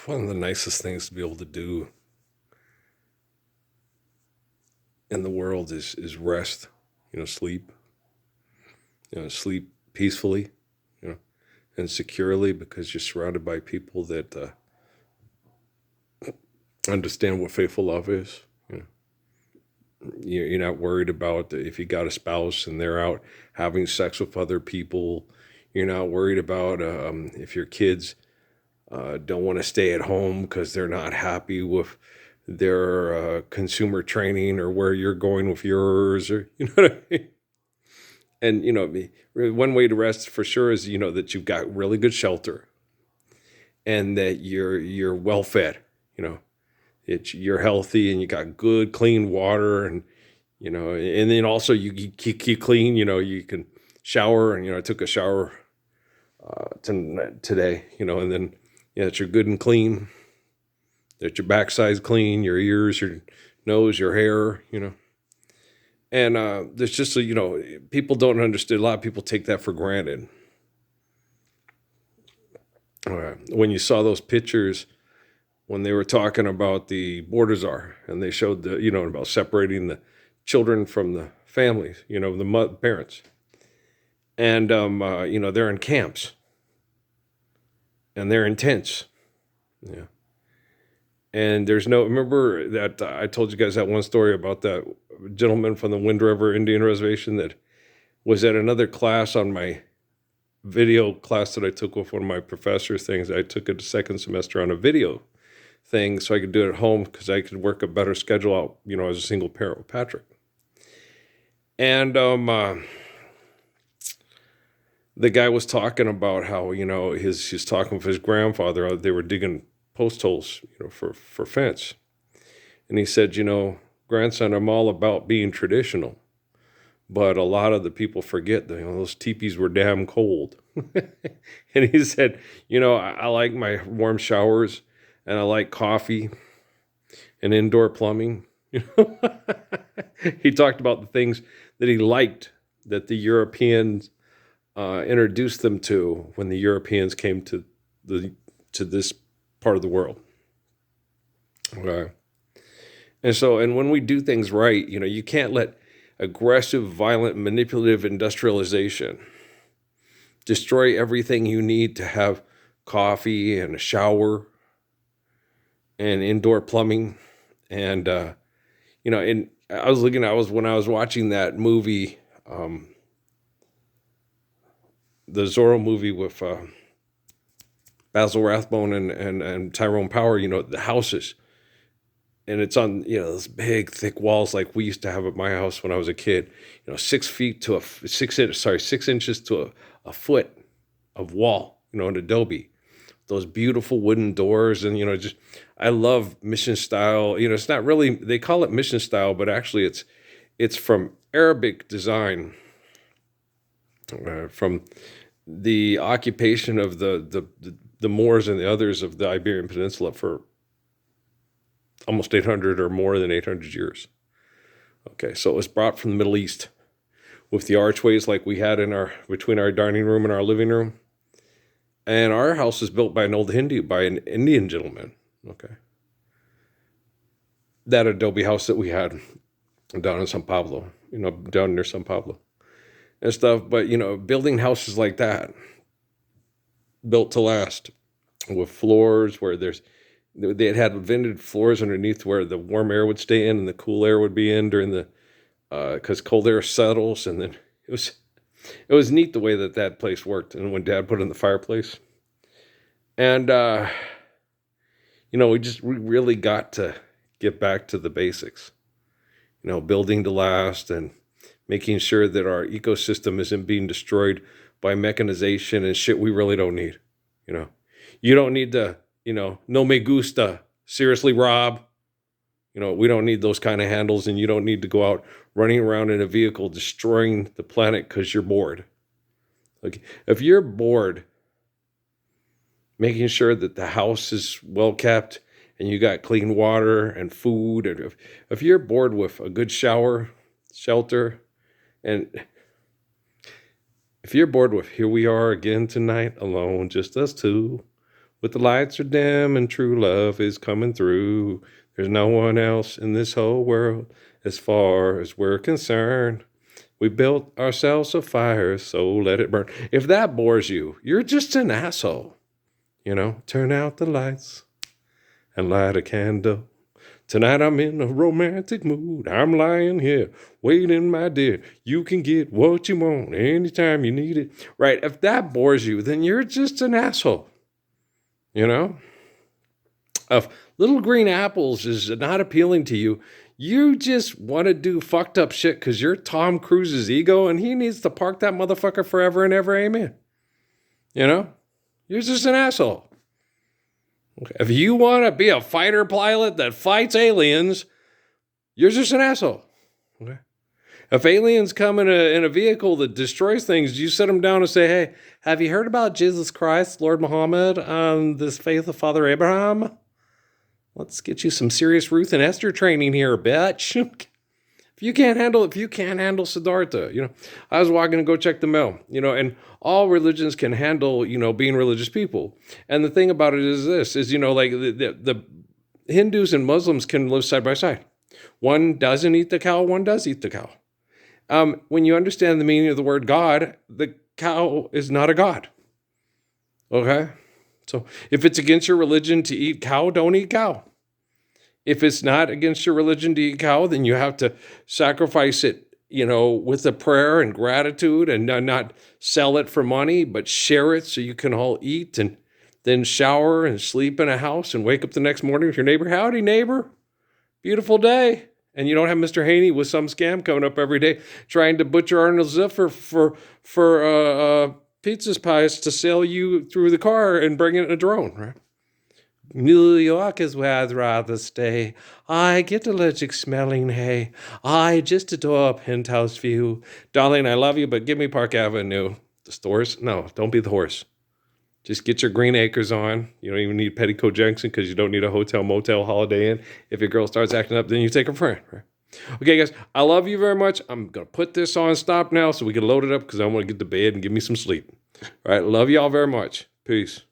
One of the nicest things to be able to do in the world is rest, sleep, sleep peacefully, you know, and securely because you're surrounded by people that understand what faithful love is. You're not worried about if you got a spouse and they're out having sex with other people. You're not worried about if your kids don't want to stay at home because they're not happy with their consumer training or where you're going with yours, or what I mean. And one way to rest for sure is that you've got really good shelter and that you're well fed. You know, you're healthy and you got good clean water, and then also you keep clean. You can shower, and I took a shower today. And then that you're good and clean, that your backside's clean, your ears, your nose, your hair. And there's just people don't understand. A lot of people take that for granted. When you saw those pictures when they were talking about the border czar, and they showed about separating the children from the families, the parents, and they're in camps and they're in tents, yeah. And there's no, remember that I told you guys that one story about that gentleman from the Wind River Indian Reservation that was at another class on my video class that I took with one of my professors things. I took a second semester on a video thing so I could do it at home because I could work a better schedule out, as a single parent with Patrick. And the guy was talking about how, he's talking with his grandfather. They were digging post holes, for fence. And he said, grandson, I'm all about being traditional. But a lot of the people forget that those teepees were damn cold. And he said, I like my warm showers and I like coffee and indoor plumbing. He talked about the things that he liked that the Europeans introduced them to when the Europeans came to this part of the world. And when we do things right, you can't let aggressive, violent, manipulative industrialization destroy everything you need to have coffee and a shower and indoor plumbing. And, and when I was watching that movie, the Zorro movie with Basil Rathbone and Tyrone Power, the houses. And it's on, those big, thick walls like we used to have at my house when I was a kid. 6 inches to a foot of wall, an adobe. Those beautiful wooden doors, and I love mission style. It's not really, they call it mission style, but actually it's from Arabic design, from the occupation of the Moors and the others of the Iberian Peninsula for almost 800 or more than 800 years. Okay, so it was brought from the Middle East with the archways like we had between our dining room and our living room. And our house was built by an Indian gentleman. Okay. That adobe house that we had down in San Pablo, down near San Pablo and stuff. But, building houses like that, built to last, with floors where they had vented floors underneath where the warm air would stay in and the cool air would be in during because cold air settles. And then it was neat the way that place worked. And when Dad put in the fireplace, and we really got to get back to the basics, building to last and making sure that our ecosystem isn't being destroyed by mechanization and shit we really don't need. You don't need to, no me gusta, seriously, Rob. We don't need those kind of handles, and you don't need to go out running around in a vehicle destroying the planet because you're bored. Like, if you're bored, making sure that the house is well kept and you got clean water and food, and if you're bored with a good shower, shelter, and if you're bored with here we are again tonight, alone, just us two, With the lights are dim and true love is coming through. There's no one else in this whole world as far as we're concerned. We built ourselves a fire, so let it burn. If that bores you, you're just an asshole. Turn out the lights and light a candle. Tonight I'm in a romantic mood. I'm lying here waiting, my dear. You can get what you want anytime you need it. Right? If that bores you, then you're just an asshole. If Little Green Apples is not appealing to you, you just want to do fucked up shit because you're Tom Cruise's ego and he needs to park that motherfucker forever and ever. Amen. You're just an asshole. Okay. If you want to be a fighter pilot that fights aliens, you're just an asshole. Okay. If aliens come in a vehicle that destroys things, you sit them down and say, hey, have you heard about Jesus Christ, Lord Muhammad, on this faith of Father Abraham? Let's get you some serious Ruth and Esther training here, bitch. If you can't handle Siddhartha, I was walking to go check the mail, and all religions can handle, being religious people. And the thing about it is this, like the Hindus and Muslims can live side by side. One doesn't eat the cow, one does eat the cow. When you understand the meaning of the word God, the cow is not a god. Okay? So if it's against your religion to eat cow, don't eat cow. If it's not against your religion to eat cow, then you have to sacrifice it, with a prayer and gratitude and not sell it for money, but share it so you can all eat and then shower and sleep in a house and wake up the next morning with your neighbor. Howdy, neighbor. Beautiful day. And you don't have Mr. Haney with some scam coming up every day trying to butcher Arnold Ziffer for pizza's pies to sell you through the car and bring it in a drone, right? New York is where I'd rather stay. I get allergic smelling hay. I just adore a penthouse view. Darling, I love you, but give me Park Avenue. The stores? No, don't be the horse. Just get your Green Acres on. You don't even need Petticoat Junction because you don't need a hotel, motel, Holiday Inn. If your girl starts acting up, then you take her friend. Right? Okay, guys, I love you very much. I'm going to put this on stop now so we can load it up because I want to get to bed and give me some sleep. All right, love y'all very much. Peace.